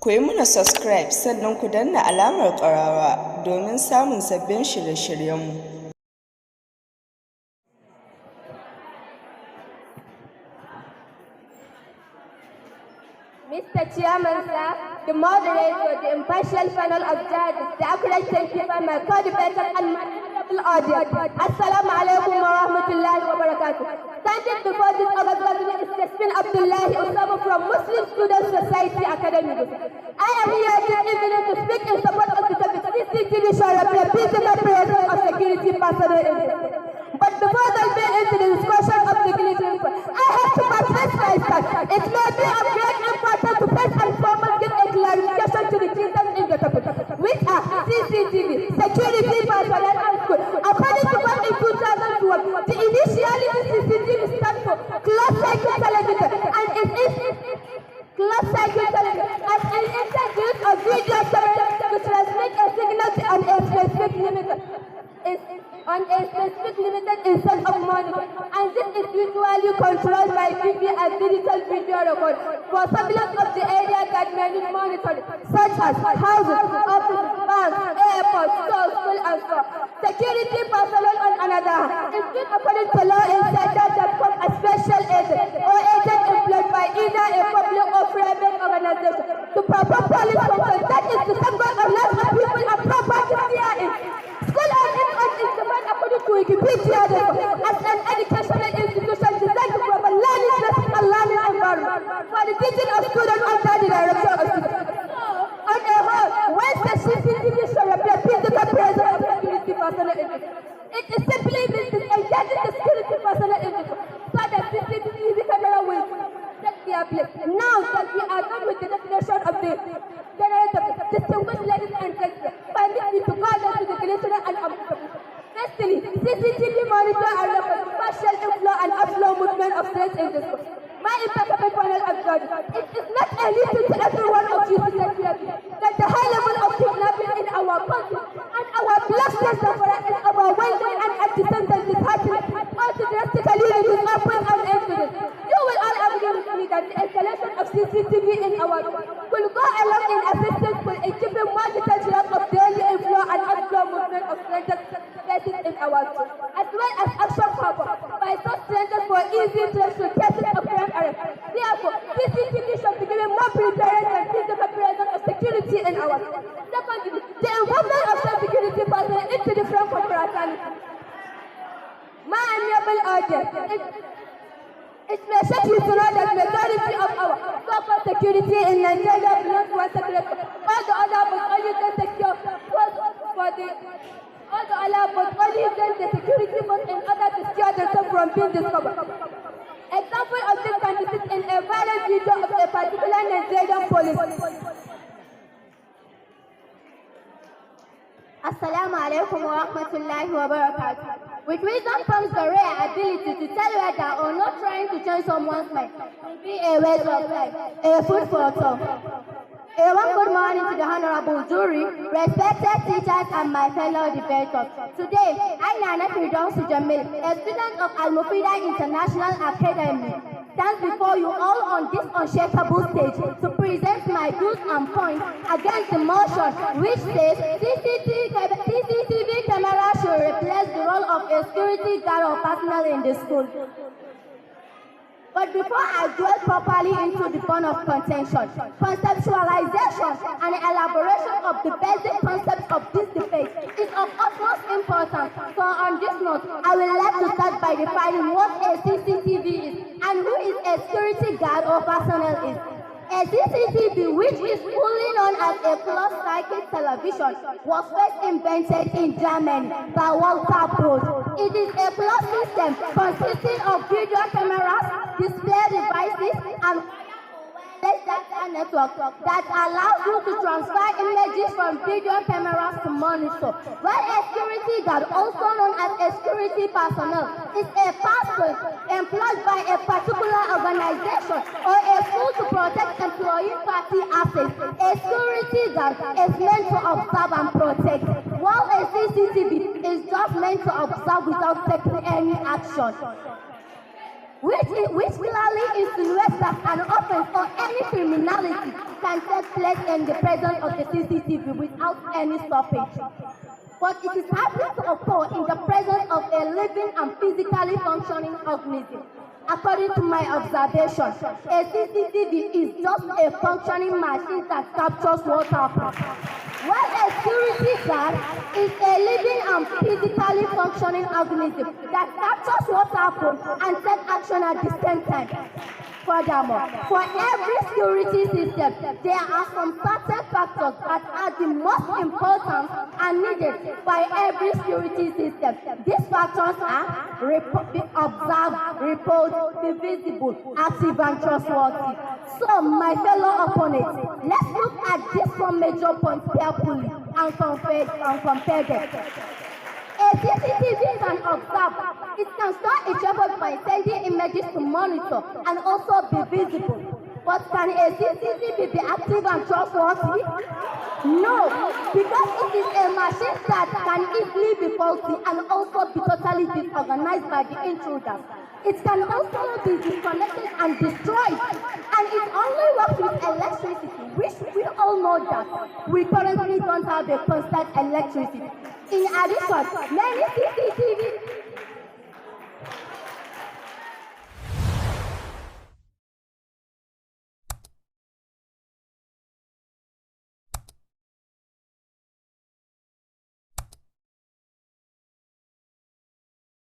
Ku yi muna subscribe sannan ku danna alamar ƙararrawa domin samun sabbin shirye-shiryenmu. Mr. Chairman, sir, the moderator, the impartial panel of judges, the accurate timekeeper, my co-debater and my honorable audience. Assalamu alaikum wa rahmatullahi wa barakatuh. Standing before this August Governor is Jasmine Abdullahi Osama from Muslim Student Society Academy. I am here this evening to speak in support of the topic CCTV shall replace physical presence of security personnel. But before delving into the discussion of the military, I have to preface myself. It may be of great importance to first and foremost give a clarification to the citizens in the topic, which are CCTV, security personnel and school. According to one in 2012, the initially CCTV stands for closed circuit television and it is closed circuit television as an instant use of video camera to transmit a signal on a specific limited instead of monitor, and this is usually controlled by TV and digital video record for surveillance of the area that may need monitoring, such as houses, offices, banks, airports, stores, schools, and so on. Security personnel on another hand is still according to law insider that become a special agent or agent employed by either a public or private organization to perform police function, that is to safeguard the lives of people and property therein. School and is defined according to Wikipedia as an educational institution designed to provide learning, blessing, and learning environment for the teaching of students under the direction of students. On the whole, when the CCTV shall replace physical presence of security personnel it is simply disengaging the security personnel so that CCTV camera will take their place. Now that we are done with the definition of the general topic, distinguished ladies and gentlemen, permit me to go down to the definition and observation. Firstly, CCTV monitor and record partial inflow and outflow movement of slaves in the school. My impeccable panel of judges, it is not a little to every one of you to take that the high level of kidnapping in our country and our bloodless suffering is overwhelming and at the same time disheartening, also drastically reduce open and evidence. You will all agree with me that the installation of CCTV in our school will go along in assistance in keeping more detailed track of daily inflow and outflow movement of strangers in our school, as well as action cover by such strangers for easy trace to cases of crime arrest. Therefore, CCTV should be given more preparedness and physical presence of security in our school. Secondly, the involvement of security personnel into the front of fraternity. My amiable audience, it may shock you to know that majority of our so-called security in Nigeria belongs to one secret. All the other but only the secure for the security force in order to secure themselves from being discovered. Example of this can be seen in a viral video of a particular Nigerian police. Assalamu alaikum wa rahmatullahi wa barakatuh. With wisdom comes the rare ability to tell whether or not trying to change someone's mind will be a waste of time, a food for thought. A one good morning to the honorable jury, respected teachers and my fellow debaters. Today, I, Nana Firdaus Jamil, a student of Al-Mufida International Academy, stands before you all on this unshakable stage to present my views and points against the motion which says CCTV camera should replace the role of a security guard or personnel in the school. But before I dwell properly into the bone of contention, conceptualization and elaboration of the basic concepts of this debate is of utmost importance. So on this note, I would like to start by defining what a CCTV is and who is a security guard or personnel is. A CCTV, which is fully known as a closed-circuit television, was first invented in Germany by Walter Bode. It is a closed system consisting of video cameras, display devices, and data network that allows you to transfer images from video cameras to monitor. While a security guard, also known as a security personnel, is a person employed by a particular organization or a school to protect employee party assets. A security guard is meant to observe and protect, while a CCTV is just meant to observe without taking any action. which clearly insinuates that an offense or any criminality can take place in the presence of the CCTV without any stoppage. But it is happening to occur in the presence of a living and physically functioning organism. According to my observation, a CCTV is just a functioning machine that captures what happens. While a security guard is a living and physically functioning organism that captures what happens and takes action at the same time. Furthermore, for every security system, there are some certain factors that are the most important and needed by every security system. These factors are be observed, report, be visible, active, and trustworthy. So, my fellow opponents, let's look at these four major points carefully and compare them. A CCTV can observe. It can store its record by sending images to monitor and also be visible. But can a CCTV be active and trustworthy? No, because it is a machine that can easily be faulty and also be totally disorganized by the intruders. It can also be disconnected and destroyed, and it only works with electricity, which we all know that we currently don't have a constant electricity. In addition, many CCTV